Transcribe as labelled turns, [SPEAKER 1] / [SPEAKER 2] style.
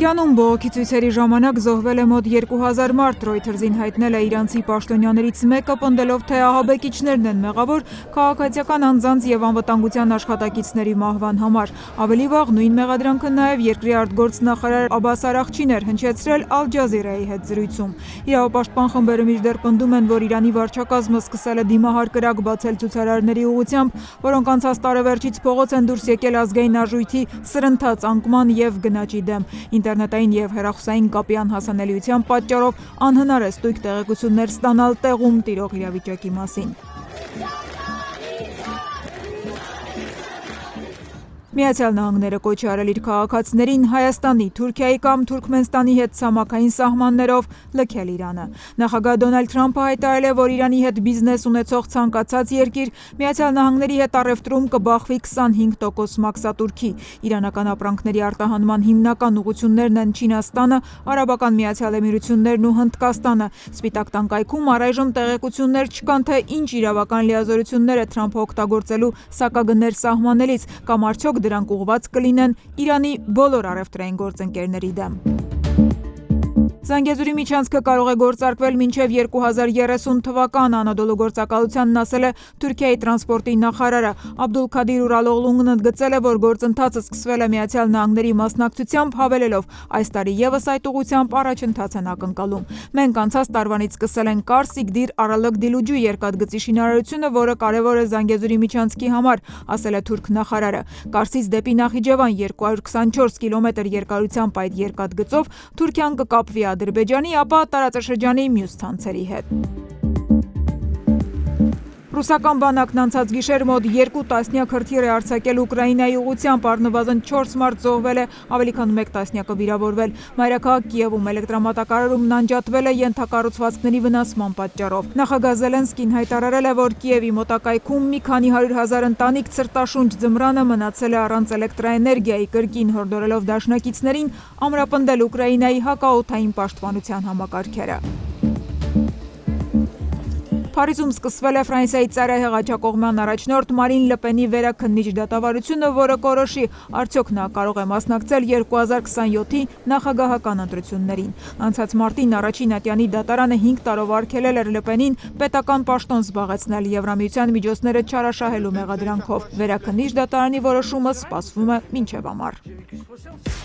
[SPEAKER 1] Իրանում բողոքի ցույցերի ժամանակ զոհվել է մոտ 2000 մարդ, Reuters-ին հայտնել է իրանցի պաշտոնյաներից մեկը, պնդելով, թե ահաբեկիչներն են մեղավոր քաղաքացիական անձանց և անվտանգության աշխատակիցների մահվան համար։ Ավելի վաղ նույն մեղադրանքը նաև երկրի արտգործնախարար Աբբաս Արաղչին էր հնչեցրել Al Jazeera-ի հետ զրույցում։ Իրավապաշտպան խմբերը մինչդեռ պնդում են, որ Իրանի վարչակազմը սկսել է դիմահար կրակ բացել ցուցարարների ուղղությամբ, որոնք անցած տարեվերջից փողոց են դուրս եկել ազգային արժույթի սրընթաց անկման և գնաճի դեմ։ Ինտերնետային և հեռախոսային կապի անհասանելիության պատճառով անհնար է ստույգ տեղեկություններ ստանալ տեղում տիրող իրավիճակի մասին։ Միացյալ Նահանգները կոչ է արել իր քաղաքացիներին Հայաստանի, Թուրքիայի կամ Թուրքմենստանի հետ ցամաքային սահմաններով լքել Իրանը։ Նախագահ Դոնալդ Թրամփը հայտարարել է, որ Իրանի հետ բիզնես ունեցող ցանկացած երկիր Միացյալ Նահանգների հետ առևտրում կբախվի 25% մաքսատուրքի։ Իրանական ապրանքների արտահանման հիմնական ուղղություններն են Չինաստանը, Արաբական Միացյալ Էմիրություններն ու Հնդկաստանը։ Սպիտակ տան կայքում առայժմ տեղեկություններ չկան, թե ինչ իրավական լիազորություններ է Թրամփը օգտագործելու սակագներ սահմանելիս, կամ արդյոք դրանք ուղղված կլինեն Իրանի բոլոր առևտրային գործընկերների դեմ։ Զանգեզուրի միջանցքը կարող է գործարկվել մինչև 2030 թվական, Անադոլու գործակալությանն ասել է Թուրքիայի տրանսպորտի նախարարը։ Աբդուլքադիր Ուրալօղլուն ընդգծել է, որ գործընթացը սկսվել է Միացյալ Նահանգների մասնակցությամբ, հավելելով, այս տարի ևս այդ ուղղությամբ առաջընթաց են ակնկալում։ Մենք անցած տարվանից սկսել ենք Կարս Իգդիր Արալըկ Դիլուջու երկաթգծի շինարարությունը, որը կարևոր է Զանգեզուրի միջանցքի համար, ասել է թուրք նախարարը։ Կարսից դեպի Նախիջևան 224 կիլոմետր երկարությամբ այդ երկաթգծով Թուրքիան կկապվի Ադրբեջանի, ապա տարածաշրջանի մյուս ցանցերի հետ։ Ռուսական բանակն անցած գիշեր մոտ 2 տասնյակ հրթիռ է արձակել Ուկրաինայի ուղղությամբ, առնվազն 4 մարդ զոհվել է, ավելի քան 1 տասնյակը վիրավորվել։ Մայրաքաղաք Կիևում էլեկտրամատակարարումն անջատվել է ենթակառուցվածքների վնասման պատճառով։ Նախագահ Զելենսկին հայտարարել է, որ Կիևի մոտակայքում մի քանի 100,000 ընտանիք ցրտաշունչ ձմռանը մնացել է առանց էլեկտրաէներգիայի, կրկին հորդորելով դաշնակիցներին ամրապնդել Ուկրաինայի հակաօդային պաշտպանության համակարգերը։ Փարիզում սկսվել է Ֆրանսիայի ծայրահեղ աջակողմյան առաջնորդ Մարին Լը Պենի վերաքննիչ դատավարությունը, որը կորոշի, արդյոք նա կարող է մասնակցել 2027-ի նախագահական ընտրություններին։ Անցած մարտին առաջին ատյանի դատարանը 5 տարով արգելել էր Լը Պենին պետական պաշտոն զբաղեցնել Եվրամիության միջոցները չարաշահելու մեղադրանքով։ Վերաքննիչ դատարանի որոշումը սպասվում է մինչև ամառ։